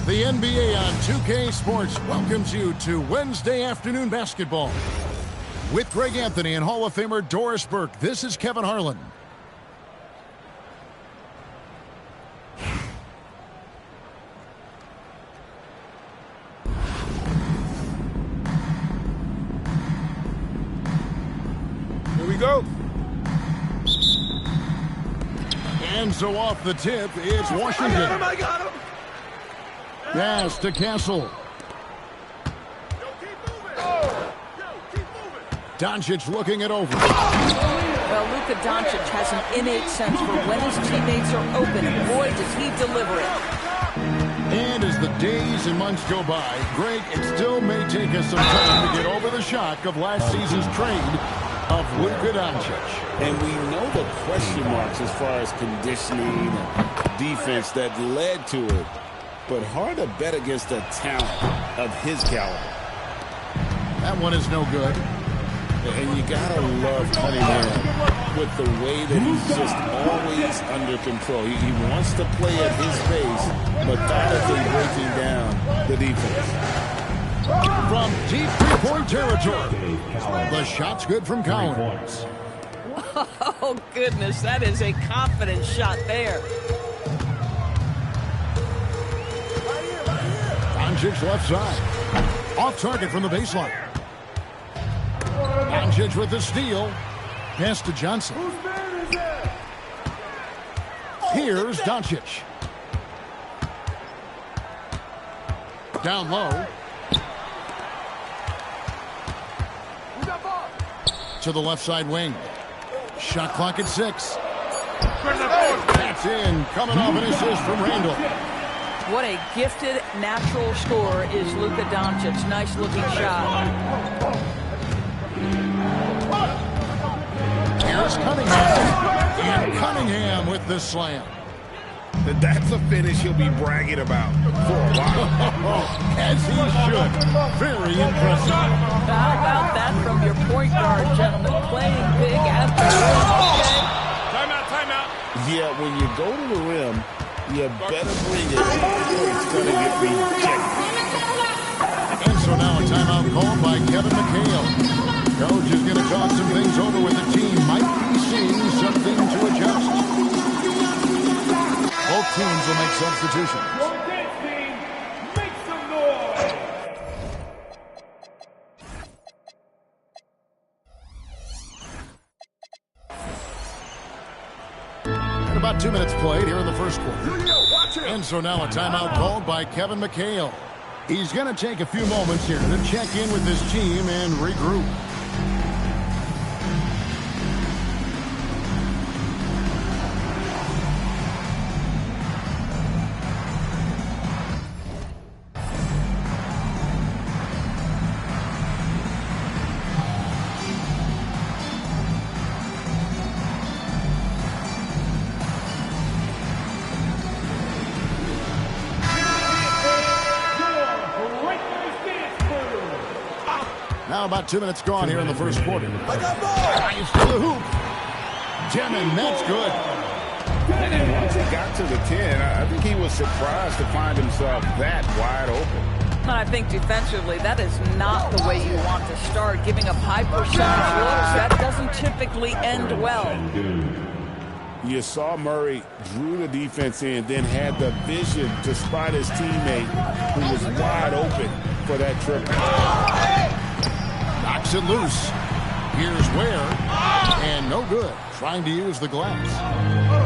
The NBA on 2K Sports welcomes you to Wednesday afternoon basketball. With Greg Anthony and Hall of Famer Doris Burke, this is Kevin Harlan. Here we go. And so off the tip, it's Washington. I got him. Pass to Castle. Doncic looking it over. Well, Luka Doncic has an innate sense for when his teammates are open, and boy, does he deliver it. And as the days and months go by, Greg, it still may take us some time to get over the shock of last season's trade of Luka Doncic. And we know the question marks as far as conditioning and defense that led to it. But hard to bet against a talent of his caliber. That one is no good. And you gotta love Cunningham with the way that he's just always under control. He wants to play at his pace, methodically breaking down the defense. From deep three-point territory, the shot's good from Collins. Oh, goodness, that is a confident shot there. Doncic left side. Off target from the baseline. Doncic with the steal. Pass to Johnson. Here's Doncic. Down low. To the left side wing. Shot clock at 6. That's in. Coming off an assist from Randall. What a gifted natural scorer is Luka Doncic. Nice looking shot. Here's Cunningham. And Cunningham with the slam. That's a finish he'll be bragging about for a while. As he should. Very impressive. How about that from your point guard, gentlemen? Playing big at the rim. Okay. Timeout. Yeah, when you go to the rim, you better bring it or it's going to get rejected. And so now a timeout called by Kevin McHale. Coach is going to talk some things over with the team. Might be seeing something to adjust. Both teams will make substitutions. Make some noise. About 2 minutes played here in the first quarter. And so now a timeout called by Kevin McHale. He's going to take a few moments here to check in with his team and regroup. Now about 2 minutes gone here in the first quarter. Drives to the hoop. Jamming, that's good. And once he got to the 10, I think he was surprised to find himself that wide open. I think defensively, that is not the way you want to start. Giving up high percentage looks, that doesn't typically end well. You saw Murray drew the defense in, then had the vision to spot his teammate who was wide open for that triple. Knocks it loose. Here's Ware. And no good. Trying to use the glass.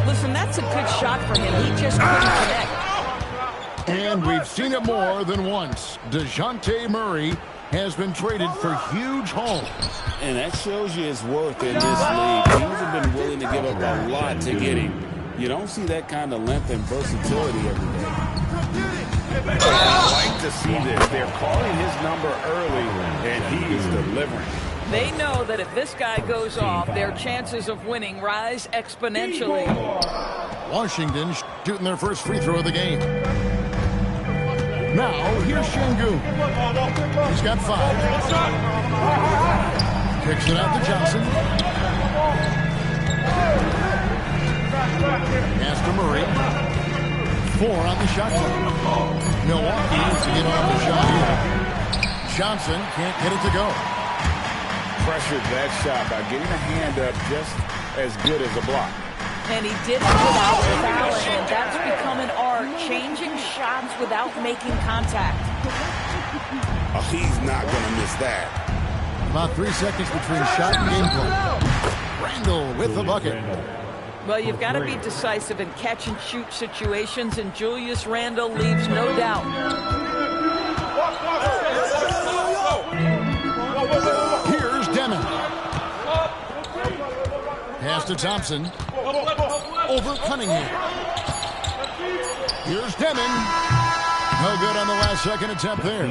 Listen, that's a good shot for him. He just couldn't connect. And we've seen it more than once. DeJounte Murray has been traded for huge hauls. And that shows you his worth in this league. Teams have been willing to give up a lot to get him. You don't see that kind of length and versatility every day. I like to see this. They're calling his number early, and he is delivering. They know that if this guy goes off, their chances of winning rise exponentially. Washington shooting their first free throw of the game. Now, here's Şengün. He's got 5. Kicks it out to Johnson. Pass to Murray. 4 on the shot clock. Milwaukee needs to get on the shot here. Johnson can't get it to go. Pressured that shot by getting a hand up just as good as a block. And he did it without fouling, and that's become an art, changing shots without making contact. Oh, he's not going to miss that. About 3 seconds between shot and game play. Randall with the bucket. Well, you've got to be decisive in catch-and-shoot situations, and Julius Randle leaves no doubt. Here's Deming. Pass to Thompson. Over Cunningham. Here's Deming. No good on the last second attempt there.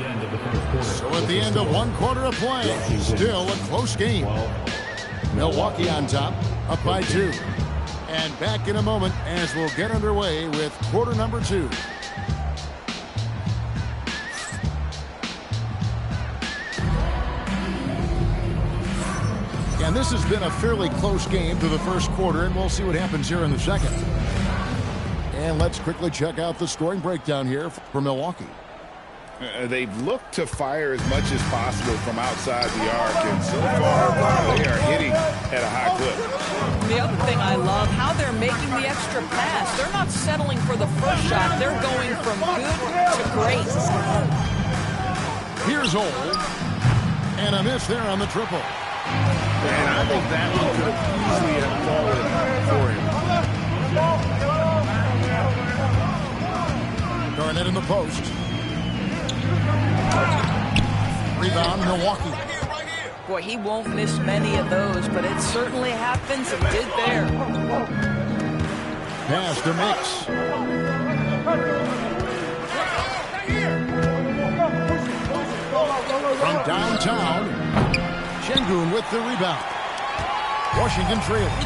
So at the end of 1 quarter of play, still a close game. Milwaukee on top, up by 2. And back in a moment as we'll get underway with quarter number 2. And this has been a fairly close game to the first quarter, and we'll see what happens here in the second. And let's quickly check out the scoring breakdown here for Milwaukee. They've looked to fire as much as possible from outside the arc, and so far they are hitting at a high clip. The other thing I love, how they're making the extra pass. They're not settling for the first shot. They're going from good to great. Here's Ole. And a miss there on the triple. And I think that one could have easily have fallen for him. Garnett in the post. Rebound, Milwaukee. Boy, he won't miss many of those, but it certainly happens and did there. Pass to Mix. From downtown, Şengün with the rebound. Washington trailing.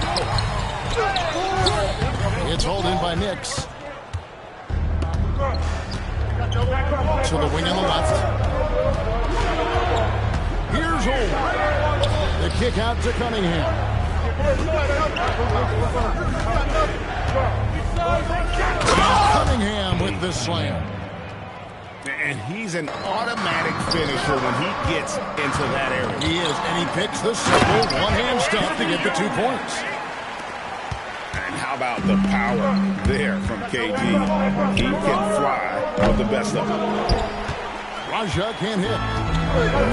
It's hauled in by Nix. To the wing on the left. Here's Ole. The kick out to Cunningham. Cunningham with the slam. And he's an automatic finisher when he gets into that area. He is, and he picks the simple one-hand stuff to get the 2 points. And how about the power there from KG? He can fly with the best of them. Raja can't hit.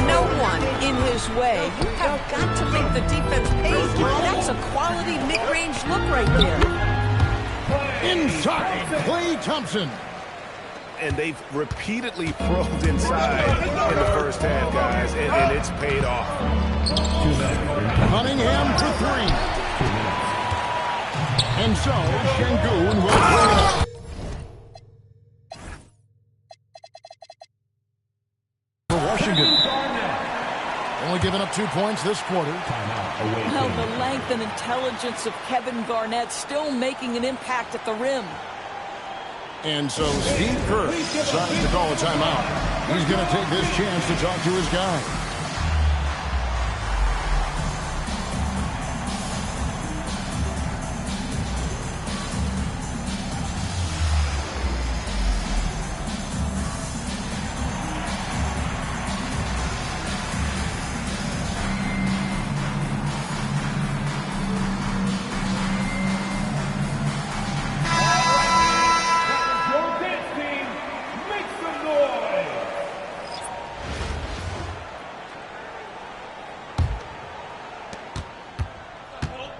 No one in his way. You have got to make the defense pay. That's a quality mid-range look right there. Inside, Klay Thompson. And they've repeatedly probed inside in the first half, guys, and it's paid off. Cunningham for 3. And so, Şengün will bring it up. For Washington. Only giving up 2 points this quarter. Well, the length and intelligence of Kevin Garnett still making an impact at the rim. And so Steve Kerr decides to call a timeout. He's going to take this chance to talk to his guy. Your dance team, make some noise!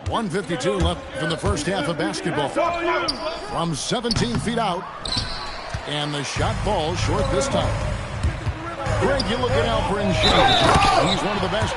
1:52 left from the first half of basketball. From 17 feet out. And the shot falls short this time. Greg, you look at Alperen Şengün. He's one of the best.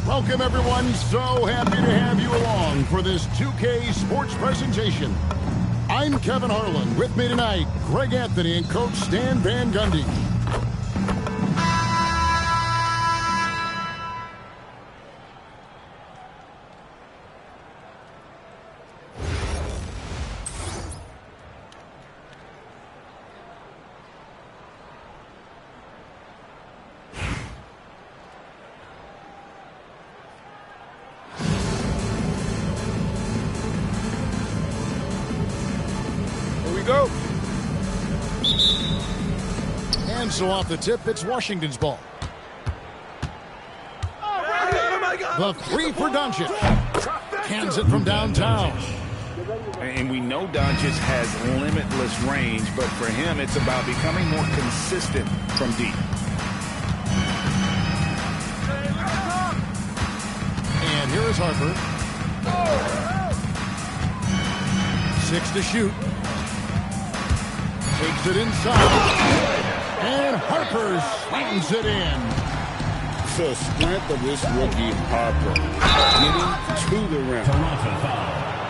Welcome, everyone. So happy to have you along for this 2K Sports presentation. I'm Kevin Harlan. With me tonight, Greg Anthony and Coach Stan Van Gundy. Go. And so off the tip, it's Washington's ball. The three for Doncic. Hands it from downtown. And we know Doncic has limitless range, but for him, it's about becoming more consistent from deep. And here is Harper. 6 to shoot. Takes it inside, and Harper slams it in. The strength of this rookie, Harper, getting to the rim.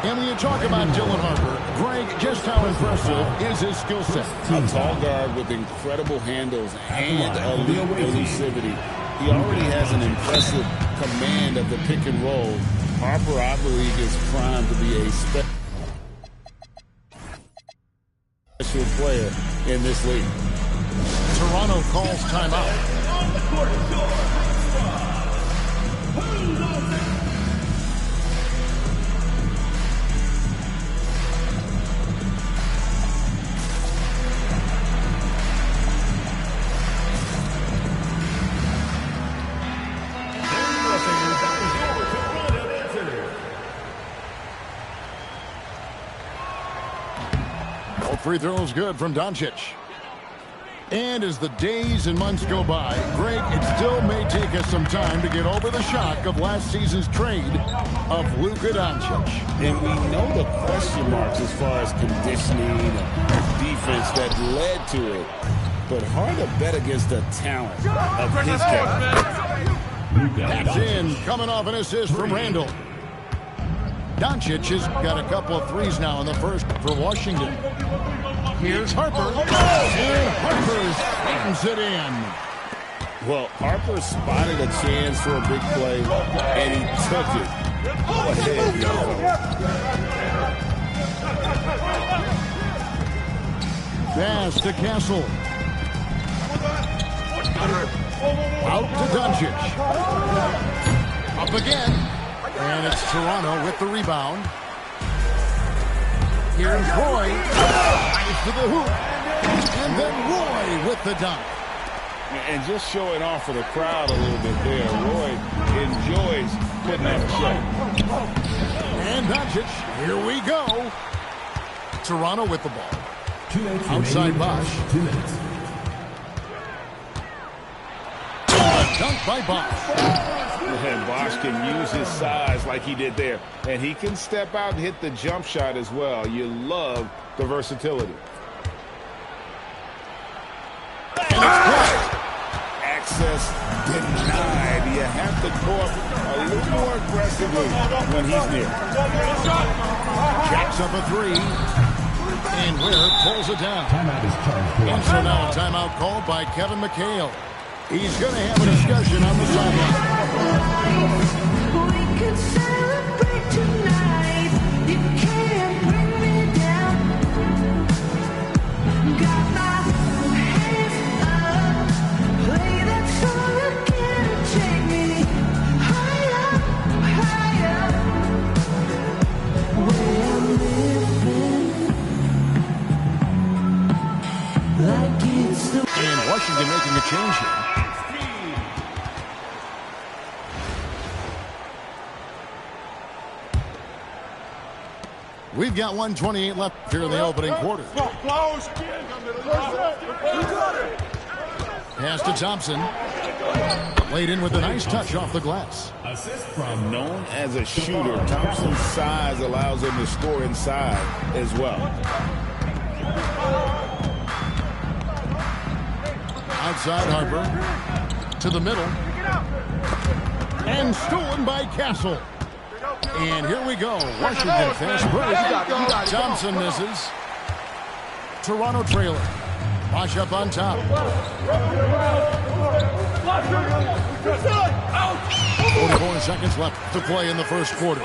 And when you talk about Dylan Harper, Greg, just how impressive is his skill set? A tall guard with incredible handles and elite elusivity. He already has an impressive command of the pick and roll. Harper, I believe, is primed to be a special player in this league. Toronto calls timeout. Free throws good from Doncic. And as the days and months go by, Greg, it still may take us some time to get over the shock of last season's trade of Luka Doncic. And we know the question marks as far as conditioning and defense that led to it. But hard to bet against the talent of his caliber. That's in, coming off an assist from Randall. Doncic has got a couple of threes now in the first for Washington. Here's Harper, and Harper slams it in. Well, Harper spotted a chance for a big play, and he took it. Go ahead, Pass to Castle. Out to Doncic. Up again. And it's Toronto with the rebound. Here's Roy. Eyes to the hoop. And then Roy with the dunk. And just showing off for the crowd a little bit there. Roy enjoys putting up a show. And Doncic, here we go. Toronto with the ball. Outside Bosch. 2 minutes. Dunk by Bosch. And Bosch can use his size like he did there. And he can step out and hit the jump shot as well. You love the versatility. Access denied. You have to go up a little more aggressively when he's near. Jacks up a three. And Ware pulls it down. Timeout is charged. And so now a timeout called by Kevin McHale. He's going to have a discussion on the sideline. We could celebrate tonight. You can't bring me down. Got my hands up. Play that song again. Take me higher, higher. Where I'm living like it's the. And Washington making a change here. We've got 1:28 left here in the opening quarter. Pass to Thompson. Laid in with a nice touch off the glass. Assist from Known as a shooter, Thompson's size allows him to score inside as well. Outside Harper. To the middle. And stolen by Castle. And here we go. Washington fast break. Thompson misses. Toronto trailer. Wash up on top. 44 seconds left to play in the first quarter.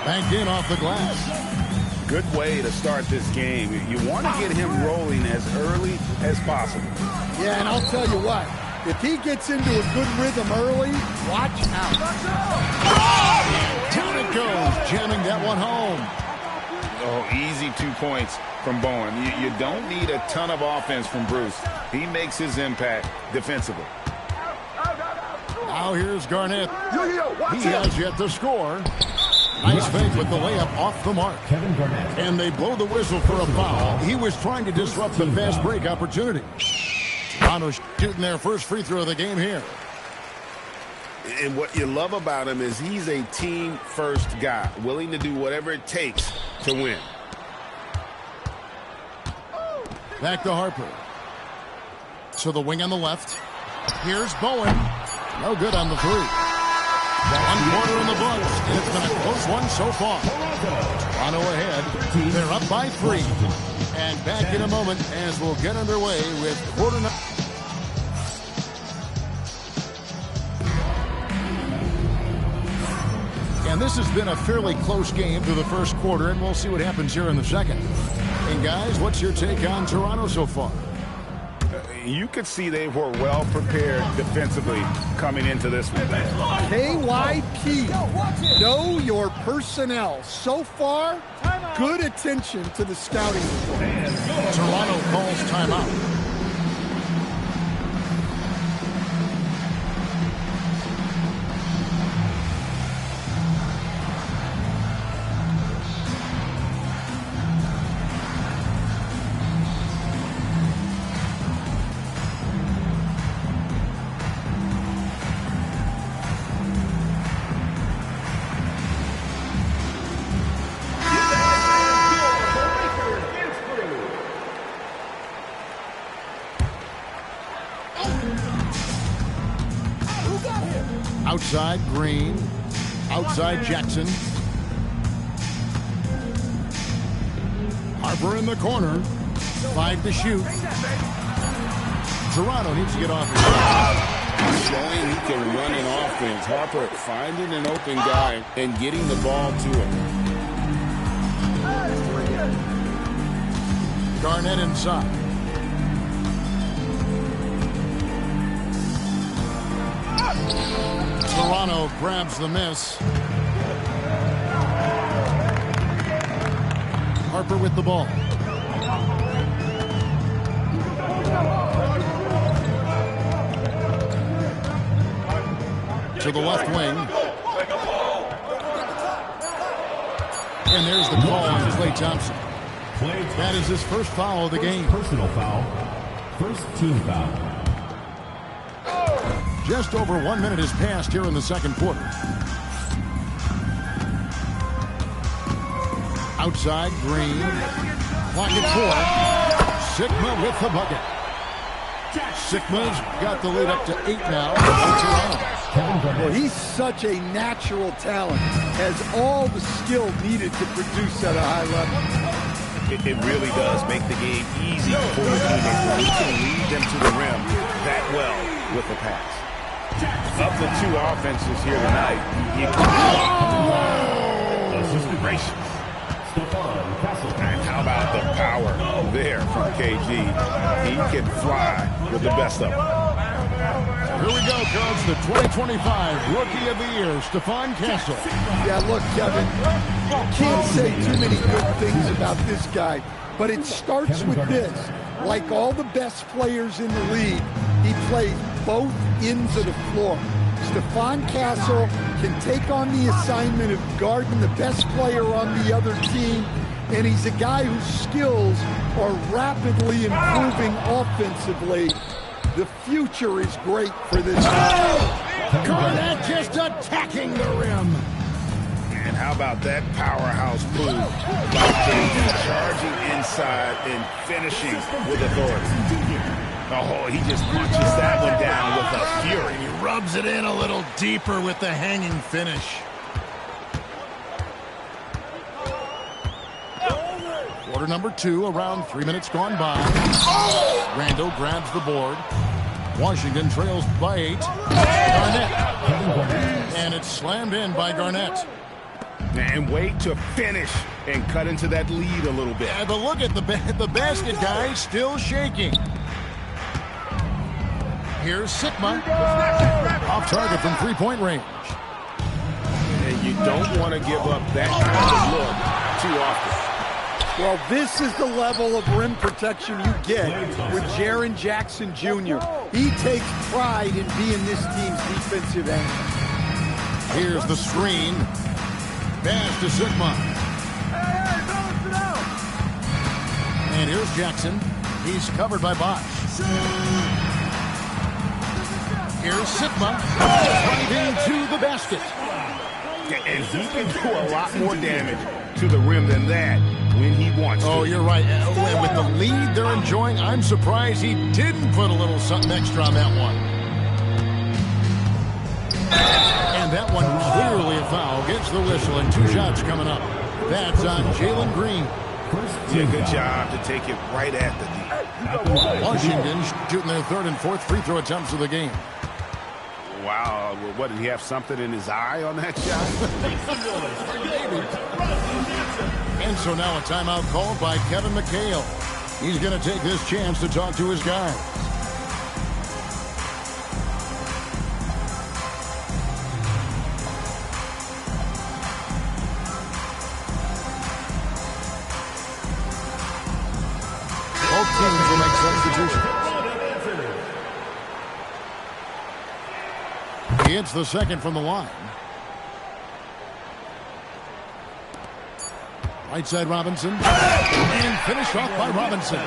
Banked in off the glass. Good way to start this game. You want to get him rolling as early as possible. Yeah, and I'll tell you what. If he gets into a good rhythm early, watch out. Down it goes, jamming that one home. Oh, easy 2 points from Bowen. You don't need a ton of offense from Bruce. He makes his impact defensively. Now here's Garnett. He has yet to score. Nice fake with the layup off the mark. And they blow the whistle for a foul. He was trying to disrupt the fast break opportunity. Toronto shooting their first free throw of the game here. And what you love about him is he's a team-first guy, willing to do whatever it takes to win. Back to Harper. To the wing on the left. Here's Bowen. No good on the three. 1 quarter in the books, and it's been a close one so far. Toronto ahead. They're up by 3. And back in a moment as we'll get underway with quarter number. And this has been a fairly close game through the first quarter, and we'll see what happens here in the second. And guys, what's your take on Toronto so far? You could see they were well prepared defensively coming into this one. KYP, know your personnel. So far, good attention to the scouting report. Toronto calls timeout. Outside Green, outside Jackson. Harper in the corner, 5 to shoot. Toronto needs to get off his shot. Showing he can run an offense. Harper finding an open guy and getting the ball to him. Garnett inside. Toronto grabs the miss. Harper with the ball. To the left wing. And there's the call on Klay Thompson. That is his first foul of the game. Personal foul. First team foul. Just over 1 minute has passed here in the second quarter. Outside, Green. Clock at 4. Sigma with the bucket. Sigma's got the lead up to 8 now. Well, he's such a natural talent. Has all the skill needed to produce at a high level. It really does make the game easy for the teammates when he can lead them to the rim that well with the pass. Of the 2 offenses here tonight, you can Assistant gracious. Stefan Castle. And how about the power there from KG? He can fly with the best of them. Here we go, Coach. The 2025 Rookie of the Year, Stefan Castle. Yeah, look, Kevin, can't say too many good things about this guy, but it starts with this. Like all the best players in the league, he plays both ends of the floor. Stefan Castle can take on the assignment of guarding the best player on the other team, and he's a guy whose skills are rapidly improving offensively. The future is great for this guy. Garnett just attacking the rim. And how about that powerhouse move by KG, charging inside and finishing with authority. Oh, he just punches that one down with a fury. He rubs it in a little deeper with the hanging finish. Quarter number 2, around 3 minutes gone by. Randall grabs the board. Washington trails by 8. Garnett. And it's slammed in by Garnett. And wait to finish and cut into that lead a little bit. Yeah, but look at the basket guy still shaking. Here's Sigma. Off target from three-point range. And you don't want to give up that kind of look too often. Well, this is the level of rim protection you get with Jaren Jackson Jr. He takes pride in being this team's defensive end. Here's the screen. Pass to Sigma. And here's Jackson. He's covered by Bosch. Here's Sigma. Driving to the basket. And he can do a lot more damage to the rim than that when he wants to. Oh, you're right. With the lead they're enjoying, I'm surprised he didn't put a little something extra on that one. And that one clearly a foul. Gets the whistle and 2 shots coming up. That's on Jalen Green. Yeah, good job to take it right at the D. Washington shooting their 3rd and 4th free throw attempts of the game. Wow, what, did he have something in his eye on that shot? And so now a timeout called by Kevin McHale. He's going to take this chance to talk to his guys. Both teams will make substitutions. He hits the second from the line. Right side Robinson. And finished off by Robinson.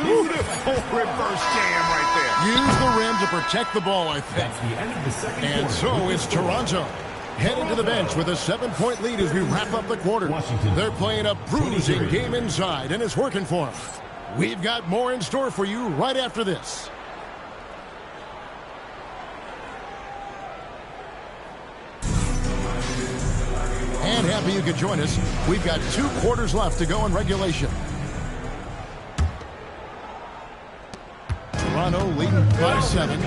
Beautiful reverse jam right there. Use the rim to protect the ball, I think. And so it's Toronto heading to the bench with a 7-point lead as we wrap up the quarter. They're playing a bruising game inside, and it's working for them. We've got more in store for you right after this. And happy you could join us. We've got 2 quarters left to go in regulation. Toronto leading by 7.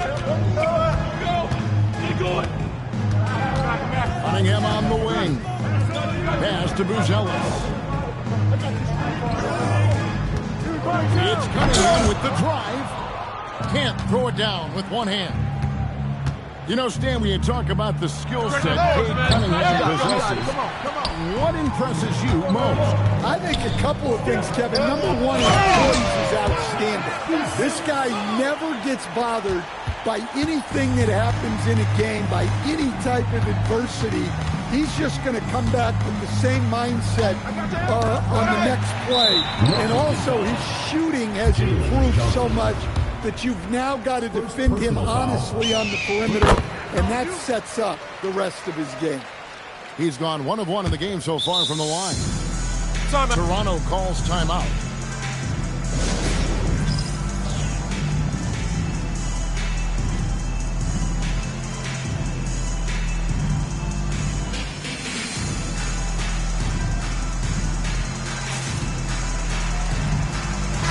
Cunningham on the wing. Pass to Buzelis. It's Cunningham with the drive. Can't throw it down with one hand. You know, Stan, when you talk about the skill set Cade Cunningham possesses, what impresses you most? I think a couple of things, Kevin. Number one, his poise is outstanding. This guy never gets bothered by anything that happens in a game, by any type of adversity. He's just going to come back with the same mindset on the next play. And also, his shooting has improved so much that you've now got to defend him honestly on the perimeter, and that sets up the rest of his game. He's gone 1 of 1 in the game so far from the line. Toronto calls timeout.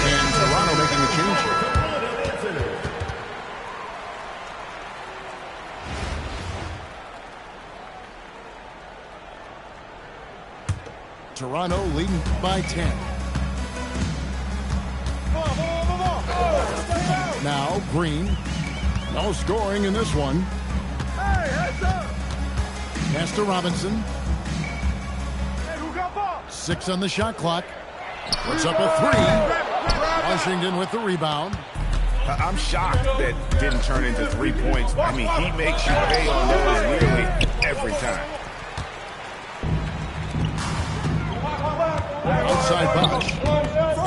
And Toronto making a change here. Toronto leading by 10. Now Green. No scoring in this one. Pass to Robinson. 6 on the shot clock. Puts up a 3. Washington with the rebound. I'm shocked that didn't turn into 3 points. I mean, he makes you pay on those nearly every time. Outside Bosch.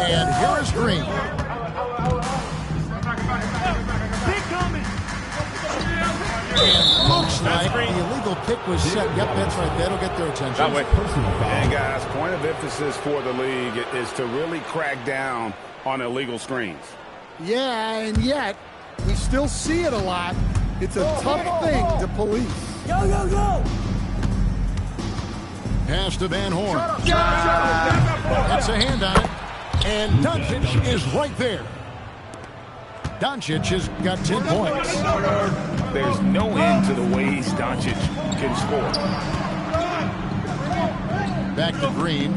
And here is Green. And looks like the illegal pick was set. Yep, that's right. That'll get their attention. And guys, point of emphasis for the league is to really crack down on illegal screens. Yeah, and yet, we still see it a lot. It's a tough thing to police. Go, go, go! Pass to Van Horn. That's a hand on it. And Doncic is right there. Doncic has got 10 points. There's no end to the ways Doncic can score. Back to Green.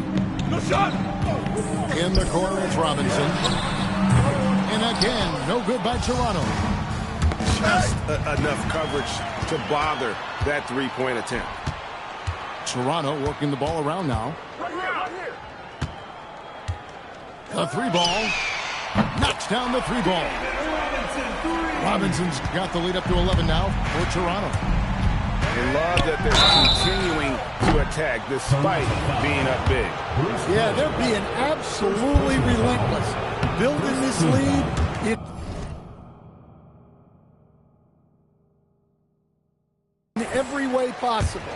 In the corner, it's Robinson. And again, no good by Toronto. Just enough coverage to bother that three-point attempt. Toronto working the ball around now. A three ball. Knocks down the three ball. Robinson's got the lead up to 11 now for Toronto. They love that they're continuing to attack despite being up big. Yeah, they're being absolutely relentless. Building this lead in every way possible.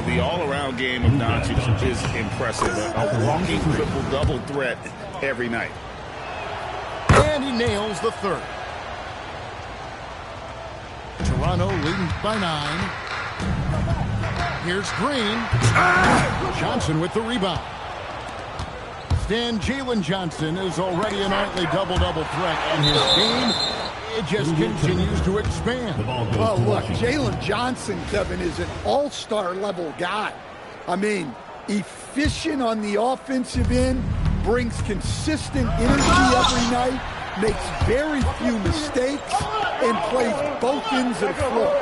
The all-around game of Doncic is impressive. A walking triple-double threat every night. And he nails the third. Toronto leading by 9. Here's Green. Johnson with the rebound. Jalen Johnson is already a nightly double-double threat, and his game, it just continues to expand. Oh, look, Jalen Johnson, Kevin, is an all-star level guy. I mean, efficient on the offensive end, brings consistent energy every night, makes very few mistakes, and plays both ends of the floor.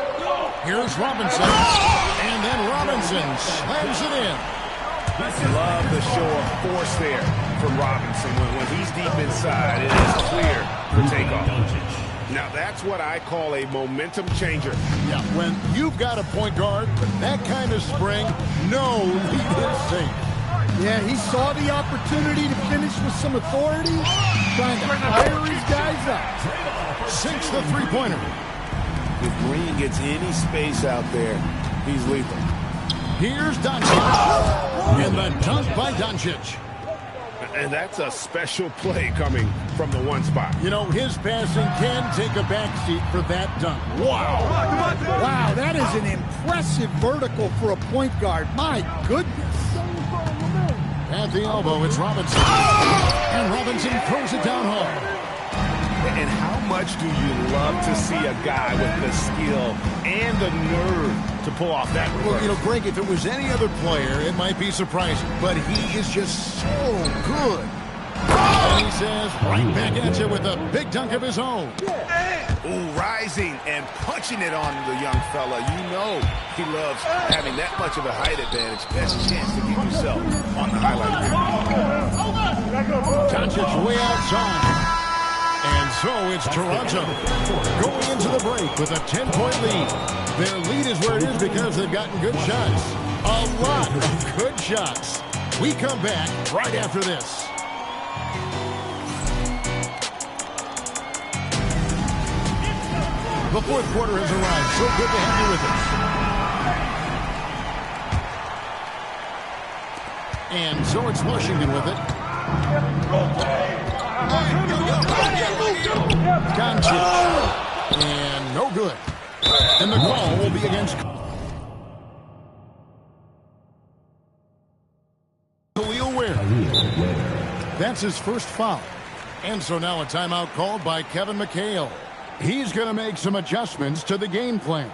Here's Robinson, and then Robinson slams it in. Love the show of force there from Robinson. When he's deep inside, it is clear for takeoff. Now, that's what I call a momentum changer. Yeah, when you've got a point guard with that kind of spring, no lead is safe. Yeah, he saw the opportunity to finish with some authority, trying to fire his guys up. Sinks the three-pointer. If Green gets any space out there, he's lethal. Here's Doncic. And the dunk by Doncic. And that's a special play coming from the one spot. You know, his passing can take a backseat for that dunk. Wow. Wow, that is an impressive vertical for a point guard. My goodness. At the elbow, it's Robinson. And Robinson throws it down hard. And how much do you love to see a guy with the skill and the nerve to pull off that reverse? Well, you know, Greg, if it was any other player, it might be surprising. But he is just so good. And he says, right back at you with a big dunk of his own. Ooh, rising and punching it on the young fella. You know he loves having that much of a height advantage. Best chance to get yourself on the highlight reel. Doncic way outside. And so it's Toronto going into the break with a 10-point lead. Their lead is where it is because they've gotten good shots. A lot of good shots. We come back right after this. The fourth quarter has arrived. So good to have you with us. And so it's Washington with it. Doncic. And no good. And the call will be against Khalil Ware. That's his first foul. And so now a timeout called by Kevin McHale. He's going to make some adjustments to the game plan.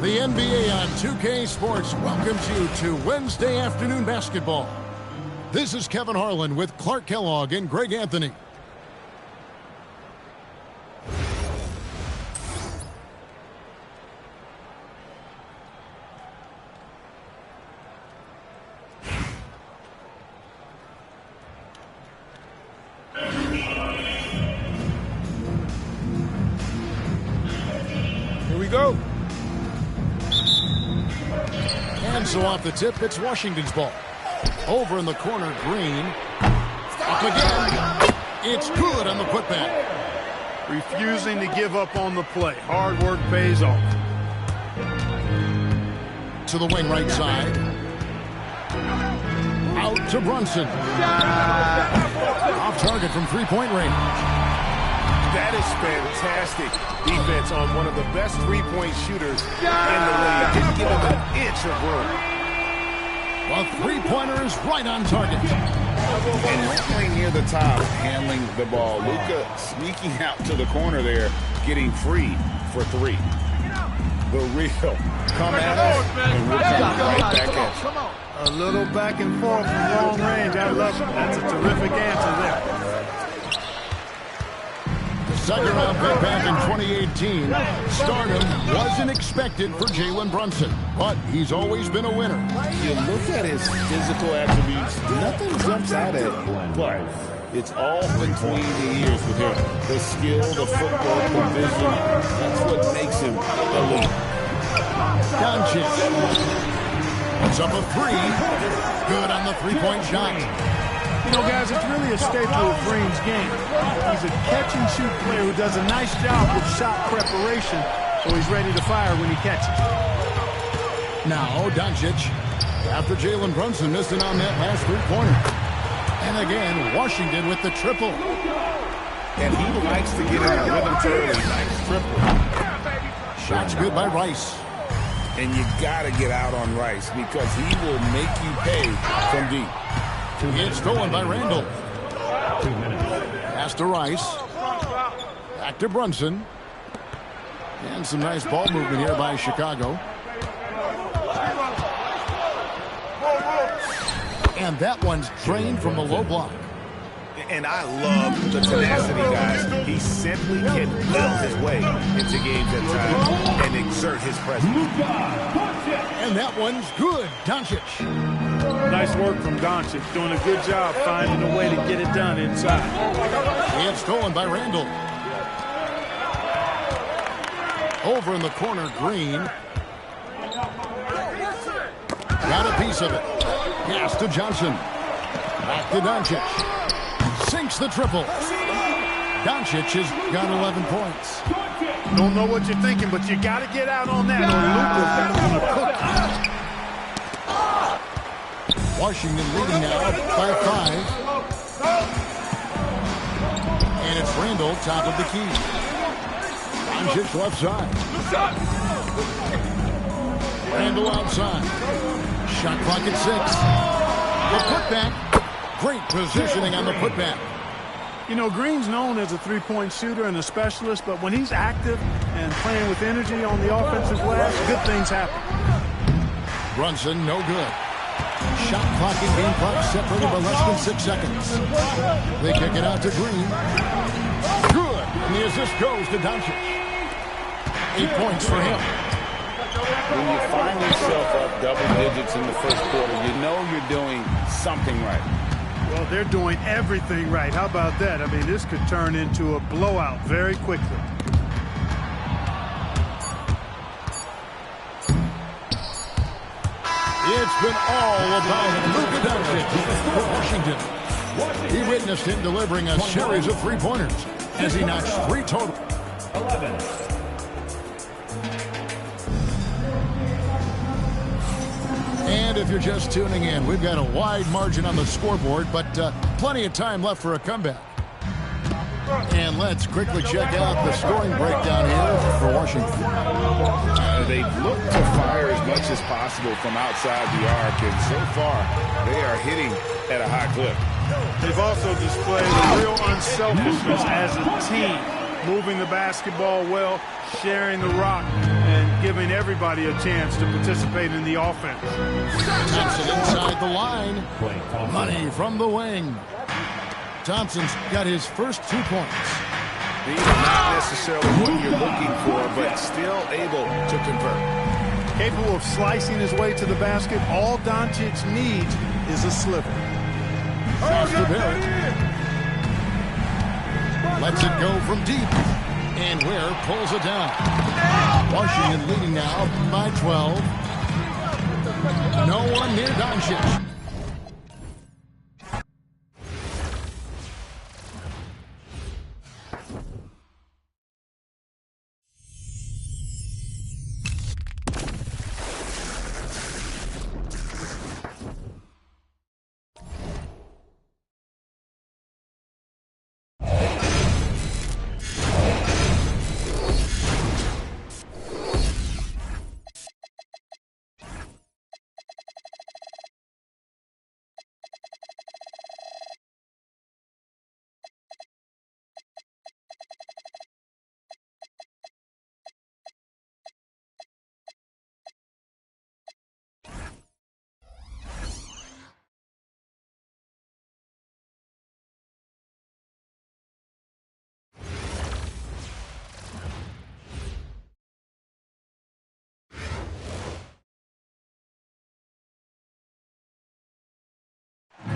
The NBA on 2K Sports welcomes you to Wednesday afternoon basketball. This is Kevin Harlan with Clark Kellogg and Greg Anthony. Here we go. And so off the tip, it's Washington's ball. Over in the corner, Green. Up again. It's good on the putback. Refusing to give up on the play. Hard work pays off. To the wing right side. Out to Brunson. Off target from three-point range. That is fantastic defense on one of the best three-point shooters in the league. Didn't give him an inch of room. The three-pointer is right on target. And playing near the top, handling the ball. Luka sneaking out to the corner there, getting free for three. The real come at us, and we'll come right back at you. A little back and forth from long range. I love it. That's a terrific answer there. Second round pick back in 2018. Stardom wasn't expected for Jalen Brunson, but he's always been a winner. You look at his physical attributes, nothing jumps out at him, but it's all between the ears with him. The skill, the footwork, the vision, that's what makes him elite. Doncic. Puts up a three. Good on the three-point shot. You know, guys, it's really a staple of Green's game. He's a catch-and-shoot player who does a nice job with shot preparation, so he's ready to fire when he catches. Now, Doncic, after Jalen Brunson missing on that last three-pointer. And again, Washington with the triple. And he likes to get in a rhythm early. Nice triple. Shots good by Rice. And you got to get out on Rice because he will make you pay from deep. It's stolen by Randall. 2 minutes. Pass to Rice. Back to Brunson. And some nice ball movement here by Chicago. And that one's drained from the low block. And I love the tenacity, guys. He simply can will his way into games at times and exert his presence. And that one's good. Doncic. Nice work from Doncic, doing a good job finding a way to get it done inside. It's stolen by Randall. Over in the corner, Green. Got a piece of it. Pass to Johnson. Back to Doncic. Sinks the triple. Doncic has got 11 points. Don't know what you're thinking, but you got to get out on that or Luka's going to cook you. Washington leading now by 5. And it's Randall, top of the key. Doncic left side. Randall outside. Shot clock at 6. The putback. Great positioning on the putback. You know, Green's known as a three-point shooter and a specialist, but when he's active and playing with energy on the offensive glass, good things happen. Brunson, no good. Shot clock and game clock separated by less than 6 seconds. They kick it out to Green. Good. And the assist goes to Doncic. 8 points for him. When you find yourself up double digits in the first quarter, you know you're doing something right. Well, they're doing everything right. How about that? I mean, this could turn into a blowout very quickly. It's been all about Luka Doncic for Washington. He witnessed him delivering a series of three-pointers as he notched 3 total. 11. And if you're just tuning in, we've got a wide margin on the scoreboard, but plenty of time left for a comeback. And let's quickly check out the scoring breakdown here for Washington. They've looked to fire as much as possible from outside the arc, and so far, they are hitting at a high clip. They've also displayed a real unselfishness as a team, moving the basketball well, sharing the rock, and giving everybody a chance to participate in the offense. Thompson inside the line. Money from the wing. Thompson's got his first 2 points. These are not necessarily what you're looking for, but still able to convert. Capable of slicing his way to the basket, all Doncic needs is a sliver. Shots to Barrett. Lets it go from deep. And Ware pulls it down. Washington leading now by 12. No one near Doncic.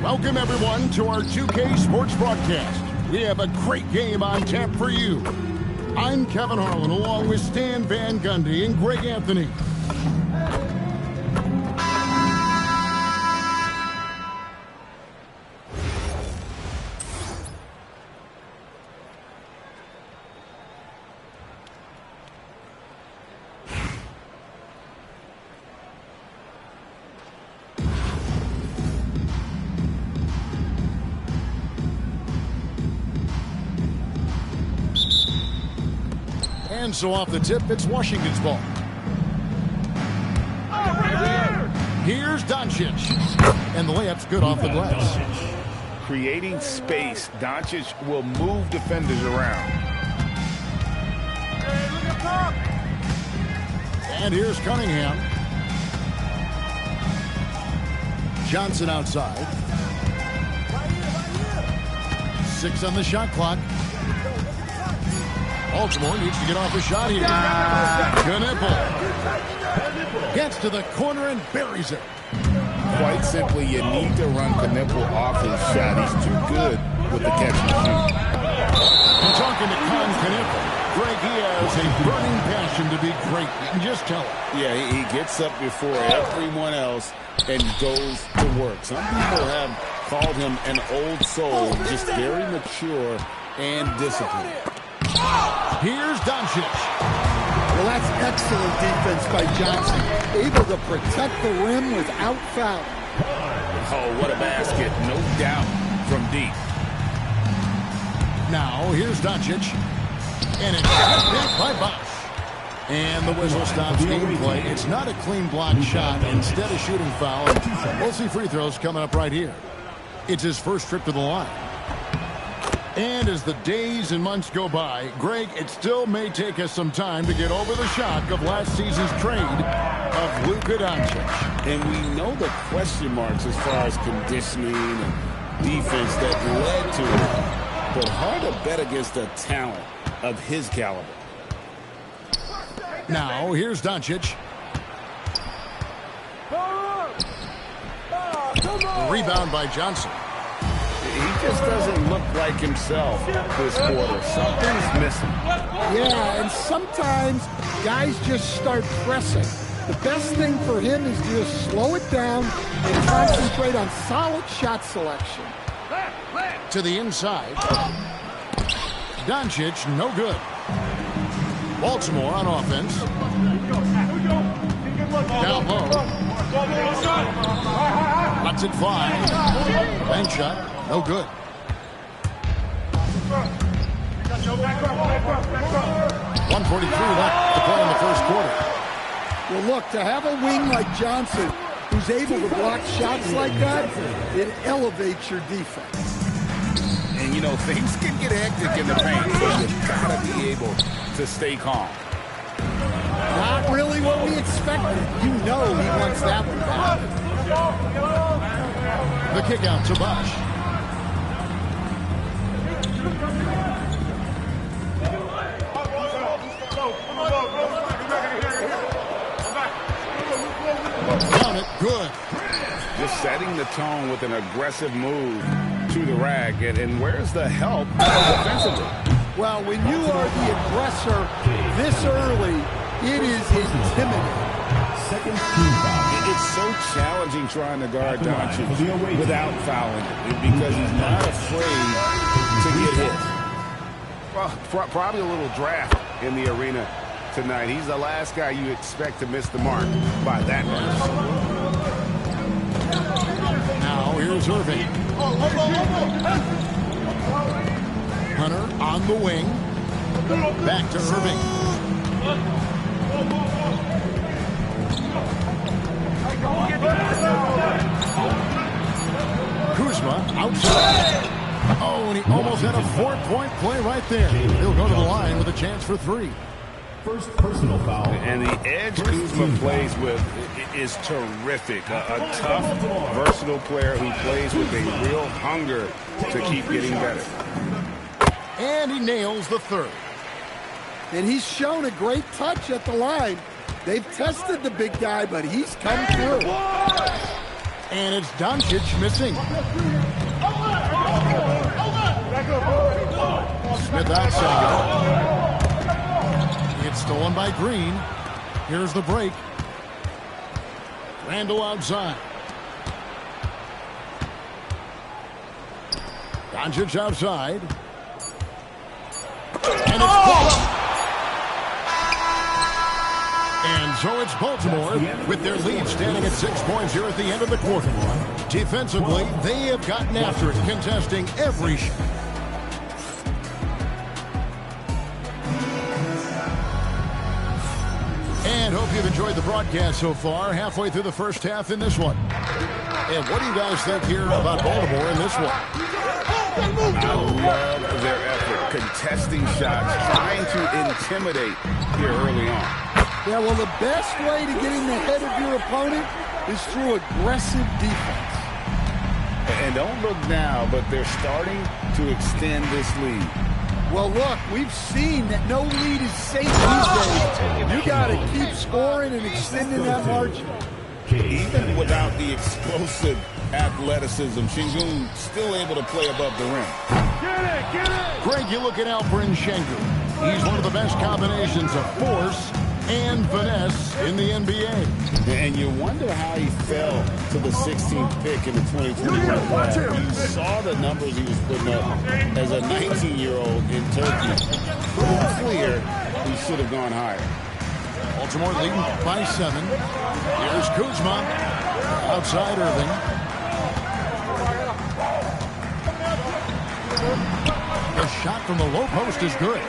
Welcome, everyone, to our 2K Sports broadcast. We have a great game on tap for you. I'm Kevin Harlan, along with Stan Van Gundy and Greg Anthony. And so off the tip, it's Washington's ball. Here's Doncic. And the layup's good off the glass. Creating space, Doncic will move defenders around. And here's Cunningham. Johnson outside. 6 on the shot clock. Baltimore needs to get off a shot here. Knipple gets to the corner and buries it. Quite simply, you need to run Knipple off his shot. He's too good with the catch and shoot. And talking to Knipple, Greg, he has a burning passion to be great. You can just tell it. Yeah, he gets up before everyone else and goes to work. Some people have called him an old soul, just very mature and disciplined. Here's Doncic. Well, that's excellent defense by Johnson. Able to protect the rim without foul. Oh, what a basket. No doubt from deep. Now, here's Doncic. And it's picked by Bosch. And the whistle stops gameplay. It's not a clean block shot. Instead of shooting foul, we'll see free throws coming up right here. It's his first trip to the line. And as the days and months go by, Greg, it still may take us some time to get over the shock of last season's trade of Luka Doncic. And we know the question marks as far as conditioning and defense that led to it. But hard to bet against a talent of his caliber. Now, here's Doncic. Rebound by Johnson. He just doesn't look like himself this quarter. Something's missing. Yeah, and sometimes guys just start pressing. The best thing for him is to just slow it down and concentrate on solid shot selection. To the inside. Doncic, no good. Baltimore on offense. Down low. Lets it fly. Bank shot, no good. 1:43 left to play in the first quarter. Well, look, to have a wing like Johnson who's able to block shots like that, it elevates your defense. And, you know, things can get hectic in the paint, so you've got to be able to stay calm. Not really what we expected. You know he wants that one back. The kick out to Bosch. Count it, good. Just setting the tone with an aggressive move to the rack. And where's the help defensively? Well, when you are the aggressor this early, it is intimidating. Second team foul. It's so challenging trying to guard Doncic without fouling it because he's not afraid to get hit. Well, probably a little draft in the arena tonight. He's the last guy you expect to miss the mark by that much. Now here's Irving. Hunter on the wing. Back to Irving. Kuzma outside. Oh, and he almost had a 4-point play right there. He'll go to the line with a chance for 3. First personal foul. And the edge Kuzma plays with is terrific. A tough, versatile player who plays with a real hunger to keep getting better. And he nails the 3rd. And he's shown a great touch at the line. They've tested the big guy, but he's come through. And it's Doncic missing. Smith outside. It's stolen by Green. Here's the break. Randall outside. Doncic outside. And it's close. And so it's Baltimore with their lead standing at 6 points here at the end of the quarter. Defensively, they have gotten after it, contesting every shot. And hope you've enjoyed the broadcast so far. Halfway through the first half in this one. And what do you guys think here about Baltimore in this one? I love their effort, contesting shots, trying to intimidate here early on. Yeah, well, the best way to get in the head of your opponent is through aggressive defense. And don't look now, but they're starting to extend this lead. Well, look, we've seen that no lead is safe these days. You got to keep scoring and extending that margin. Even without the explosive athleticism, Şengün still able to play above the rim. Greg, you look at Alperen Şengün. He's one of the best combinations of force and finesse in the NBA. And you wonder how he fell to the 16th pick in the 2021 draft. You saw the numbers he was putting up as a 19-year-old in Turkey. Pretty clear he should have gone higher. Baltimore leading by 7. Here's Kuzma. Outside Irving. The shot from the low post is good.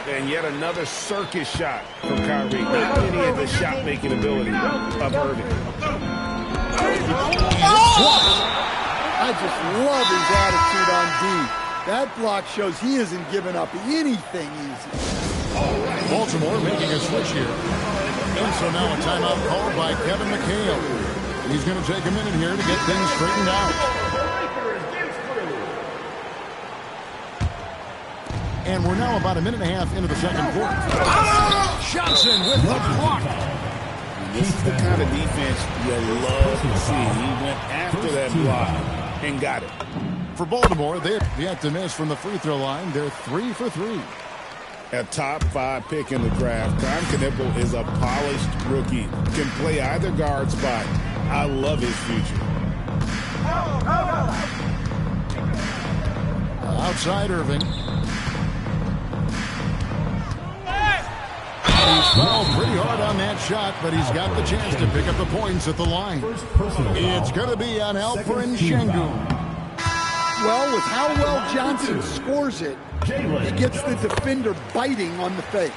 And yet another circus shot from Kyrie. Not any of the shot-making ability of Irving. I just love his attitude on D. That block shows he isn't giving up anything easy. Baltimore making a switch here. And so now a timeout called by Kevin McHale. He's going to take a minute here to get things straightened out. And we're now about a minute and a half into the second quarter. Johnson with the block. This is the kind of defense you love to see. He went after that block and got it. For Baltimore, they have yet to miss from the free throw line. They're 3 for 3. A top 5 pick in the draft. Tom Knippel is a polished rookie. Can play either guard spot. I love his future. Outside Irving. He's fouled pretty hard on that shot, but he's got the chance to pick up the points at the line. It's going to be on Alperen Şengün. Well, with how well Johnson scores it, he gets the defender biting on the fake.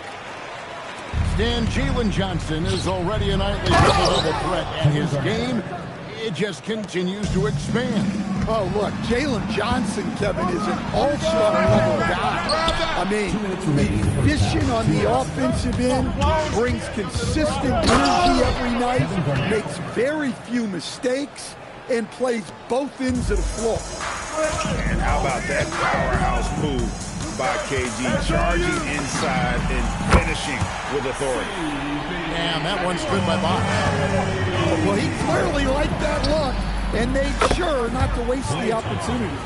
And Jalen Johnson is already a nightly triple-double threat, and his game it just continues to expand. Oh, look, Jalen Johnson, Kevin, is an all-star level guy. I mean, efficient on the offensive end, brings consistent energy every night, makes very few mistakes, and plays both ends of the floor. And how about that powerhouse move by KG, charging inside and finishing with authority. And that one stood by Bosch. Well, he clearly liked that look and made sure not to waste the opportunity.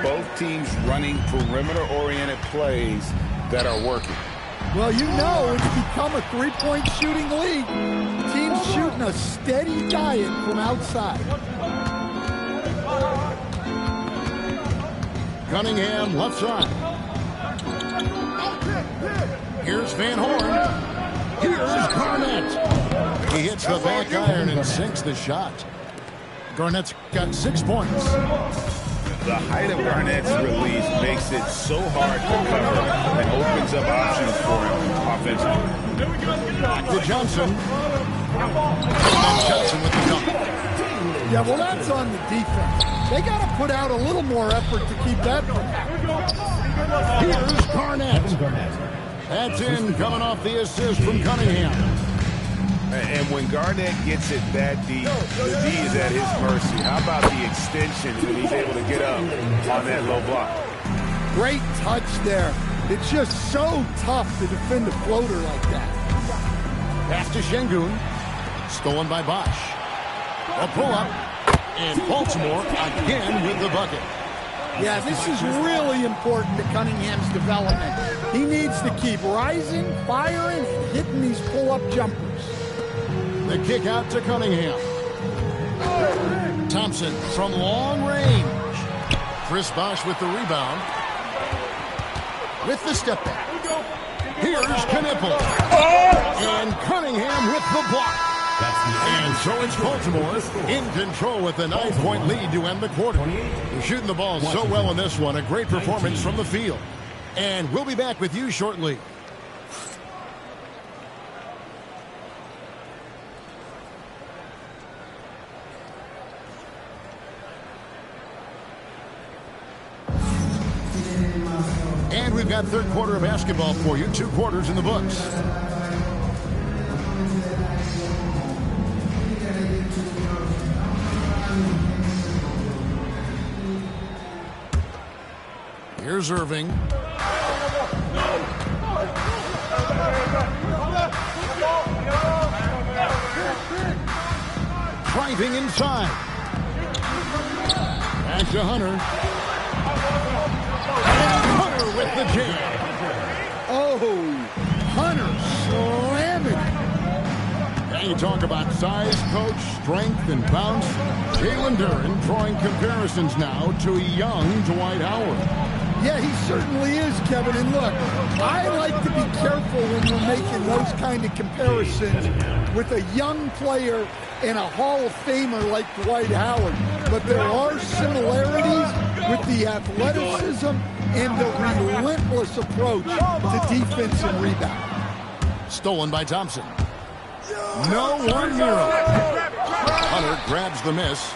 Both teams running perimeter-oriented plays that are working. Well, you know it's become a three-point shooting league. Teams shooting a steady diet from outside. Cunningham left side. Here's Van Horn. Here's Garnett. He hits the back iron and sinks the shot. Garnett's got 6 points. The height of Garnett's release makes it so hard to cover and opens up options for him offensively. Back to Johnson. And Johnson with the dunk. Yeah, well, that's on the defense. They got to put out a little more effort to keep that from happening. Here's Garnett. That's in, coming off the assist from Cunningham. And when Garnett gets it that deep, the D is at his mercy. How about the extension when he's able to get up on that low block? Great touch there. It's just so tough to defend a floater like that. Pass to Şengün. Stolen by Bosch. A pull-up. And Baltimore again with the bucket. Yeah, this is really important to Cunningham's development. He needs to keep rising, firing, and hitting these pull-up jumpers. The kick out to Cunningham. Thompson from long range. Chris Bosch with the rebound. With the step back. Here's Knippel. And Cunningham with the block. And so it's Baltimore in control with a 9-point lead to end the quarter. They're shooting the ball so well in this one. A great performance from the field. And we'll be back with you shortly. And we've got third quarter of basketball for you. 2 quarters in the books. Here's Irving. Driving inside. Back to Hunter. Hunter with the jam. Oh, Hunter slamming. And you talk about size, coach, strength, and bounce. Jalen Duren drawing comparisons now to young Dwight Howard. Yeah, he certainly is, Kevin. And look, I like to be careful when we're making those kind of comparisons with a young player and a Hall of Famer like Dwight Howard. But there are similarities with the athleticism and the relentless approach to defense and rebound. Stolen by Thompson. No one near him. Hunter grabs the miss.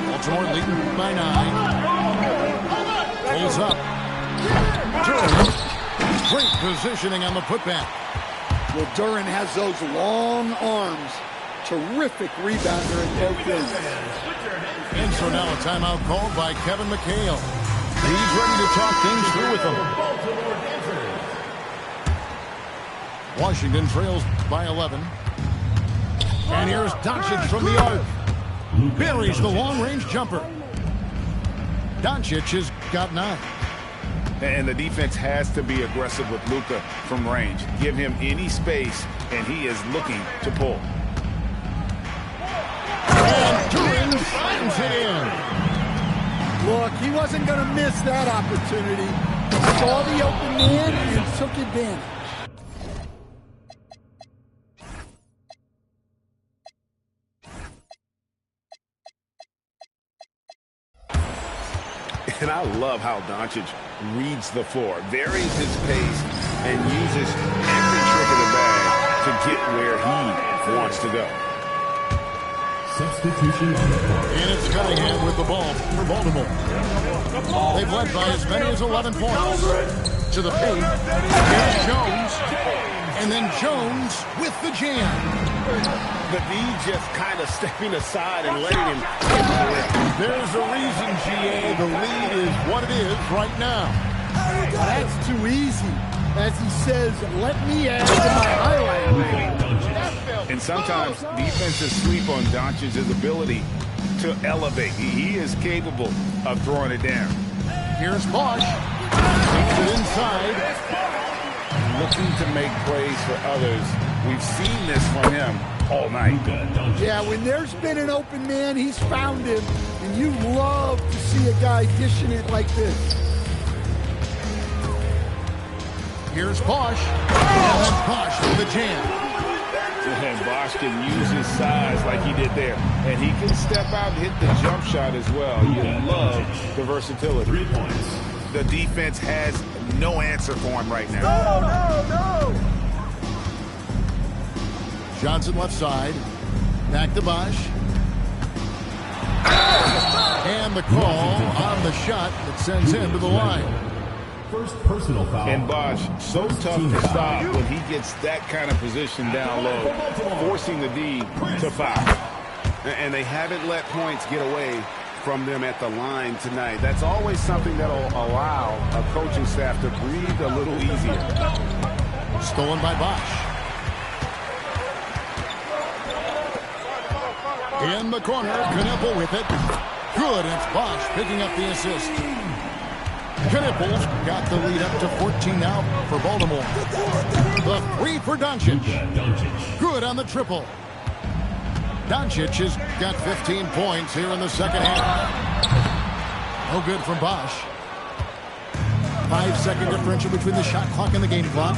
Baltimore leading by 9. Pulls up. Duren. Great positioning on the putback. Well, Duren has those long arms. Terrific rebounder at both ends. And so now a timeout called by Kevin McHale. He's ready to talk things through with them. Washington trails by 11. And here's Doncic from the arc. Buries the long-range jumper. Doncic has got 9. And the defense has to be aggressive with Luka from range. Give him any space, and he is looking to pull. And Duren finds it in. Look, he wasn't going to miss that opportunity. He saw the open man and took advantage. And I love how Doncic reads the floor, varies his pace, and uses every trick of the bag to get where he wants to go. Substitution on the court. And it's Cunningham with the ball for Baltimore. They've led by as many as 11 points. To the paint. Here's Jones. And then Jones with the jam. The D just kind of stepping aside and letting him hit the rim. There's a reason, GA. The lead is what it is right now. That's too easy. As he says, let me add to my highlight. And sometimes defenses sleep on Doncic's ability to elevate. He is capable of throwing it down. Here's Bosch. Takes it inside. Looking to make plays for others. We've seen this from him all night. Yeah, when there's been an open man, he's found him. And you love to see a guy dishing it like this. Here's Bosch. And then Bosch with the jam. And Bosch can use his size like he did there. And he can step out and hit the jump shot as well. You love the versatility. 3 points. The defense has no answer for him right now. No! Johnson left side. Back to Bosch. And the call on the shot that sends him to the line. First personal foul. And Bosch, so tough to stop when he gets that kind of position down low, forcing the D to foul. And they haven't let points get away from them at the line tonight. That's always something that'll allow a coaching staff to breathe a little easier. Stolen by Bosch. In the corner, Knippel with it. Good, it's Bosch picking up the assist. Knippel's got the lead up to 14 now for Baltimore. The three for Doncic. Good on the triple. Doncic has got 15 points here in the second half. No good from Bosch. 5-second differential between the shot clock and the game clock.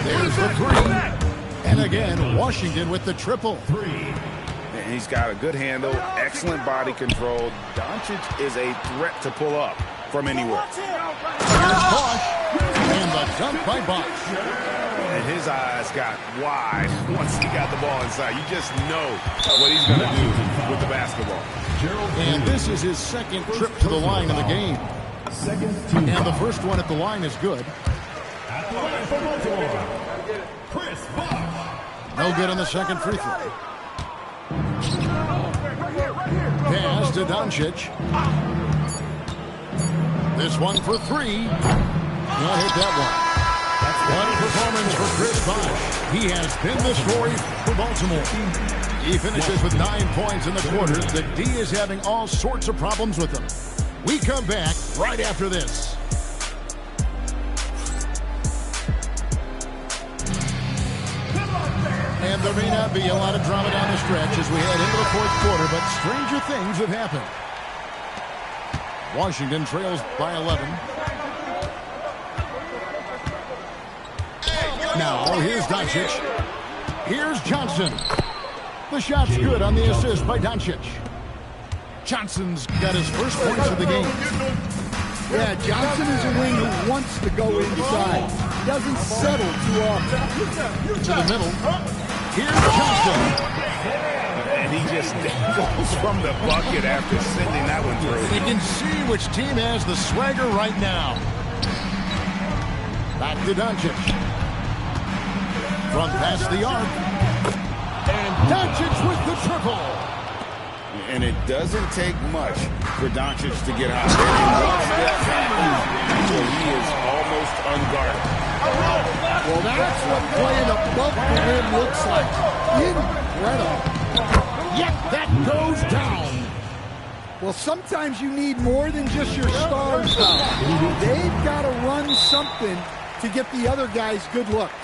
There's the three. And again, Washington with the triple. And he's got a good handle, excellent body control. Doncic is a threat to pull up from anywhere. Here's Bosch. And the dunk by Bosch. And his eyes got wide once he got the ball inside. You just know what he's going to do with the basketball. And this is his second trip to the line in the game. And the first one at the line is good. No good on the second free throw. Pass to Doncic. This one for three. Not hit that one. One performance for Chris Bosh. He has been the story for Baltimore. He finishes with 9 points in the quarter. The D is having all sorts of problems with him. We come back right after this. And there may not be a lot of drama down the stretch as we head into the fourth quarter, but stranger things have happened. Washington trails by 11. Now, here's Doncic. Here's Johnson. The shot's good on the assist by Doncic. Johnson's got his first points of the game. Yeah, Johnson is a wing who wants to go inside. He doesn't settle too often. To the middle. Here's Johnson. And he just goes from the bucket after sending that one through. We can see which team has the swagger right now. Back to Doncic. From past the arc. And Doncic with the triple. And it doesn't take much for Doncic to get hot. One step back, so he is almost unguarded. Well, that's what playing above the rim looks like. Incredible. Yet that goes down. Well, sometimes you need more than just your stars, though. They've got to run something to get the other guys good looks.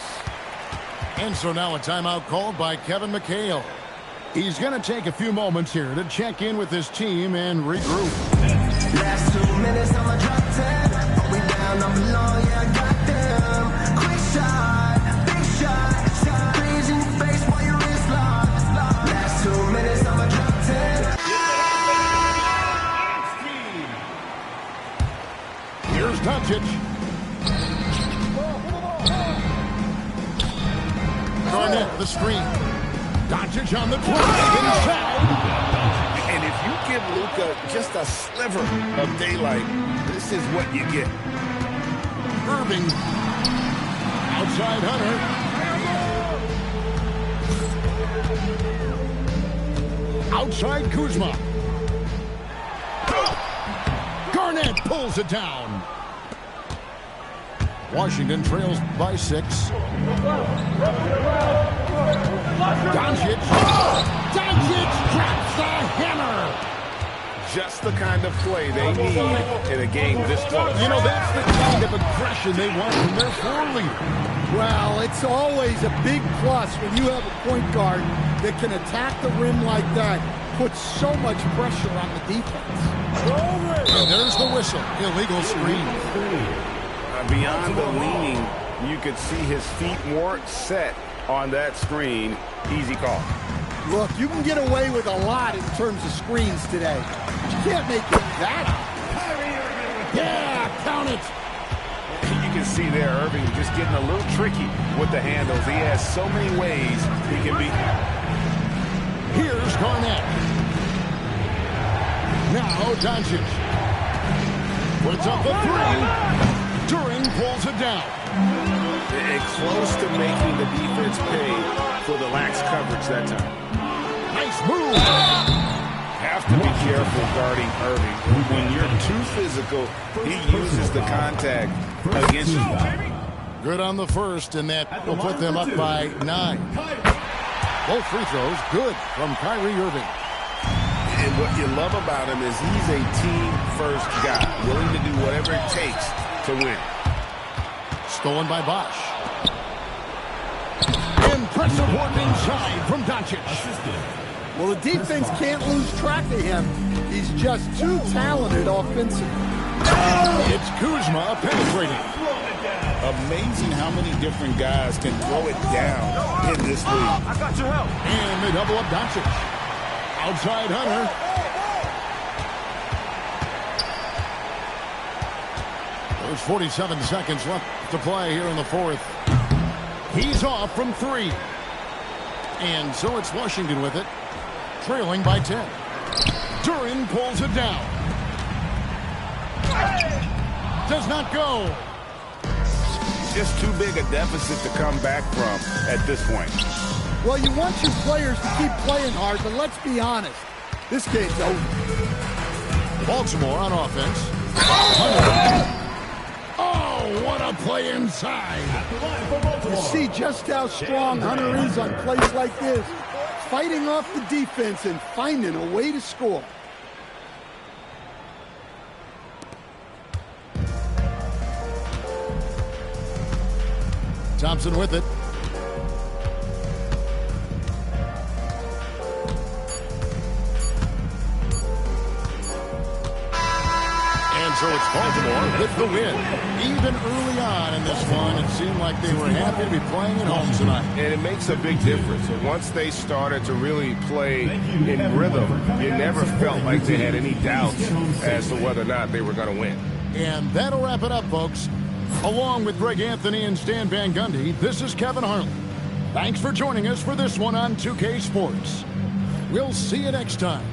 And so now a timeout called by Kevin McHale. He's going to take a few moments here to check in with his team and regroup. Last 2 minutes, I'm a drop 10. We down, I'm below, yeah, I got them. Quick shot, big shot. Threes in your face while your wrist locked. Last 2 minutes, I'm a drop 10. Here's Doncic. Garnett, the screen. Doncic on the drive inside. give Luka just a sliver of daylight, this is what you get. Irving. Outside Hunter. Outside Kuzma. Garnett pulls it down. Washington trails by 6. Doncic. Doncic drops the hammer. Just the kind of play they need in a game this close. You know, that's the kind of aggression they want from their floor leader. Well, it's always a big plus when you have a point guard that can attack the rim like that, put so much pressure on the defense. And there's the whistle. Illegal screen. Beyond the leaning, you could see his feet more set on that screen. Easy call. Look, you can get away with a lot in terms of screens today. But you can't make it that. Yeah, count it. You can see there, Irving just getting a little tricky with the handles. He has so many ways he can be. Here's Garnett. Now Doncic. Puts up the 3. Turing pulls it down. Close to making the defense pay for the lax coverage that time. Nice move. Have to be careful guarding Irving. When you're too physical, he uses the contact against you. Good on the first, and that will put them up by 9. Both free throws good from Kyrie Irving. And what you love about him is he's a team-first guy, willing to do whatever it takes to win. Stolen by Bosch. Impressive work inside from Doncic. Well, the defense can't lose track of him. He's just too talented offensively. It's Kuzma penetrating. Amazing how many different guys can throw it down in this league. I got your help. And they double up Doncic. Outside Hunter. There's 47 seconds left to play here in the fourth. He's off from 3. And so it's Washington with it, trailing by 10. Duran pulls it down. Does not go. Just too big a deficit to come back from at this point. Well, you want your players to keep playing hard, but let's be honest. This game's over. Baltimore on offense. Oh, what a play inside. You see just how strong Hunter is on plays like this. Fighting off the defense and finding a way to score. Thompson with it. And so it's Baltimore with the win. Even early on in this one, it seemed like they were happy to be playing at home tonight. And it makes a big difference. Once they started to really play in rhythm, you never felt like they had any doubts as to whether or not they were going to win. And that'll wrap it up, folks. Along with Greg Anthony and Stan Van Gundy, this is Kevin Harlan. Thanks for joining us for this one on 2K Sports. We'll see you next time.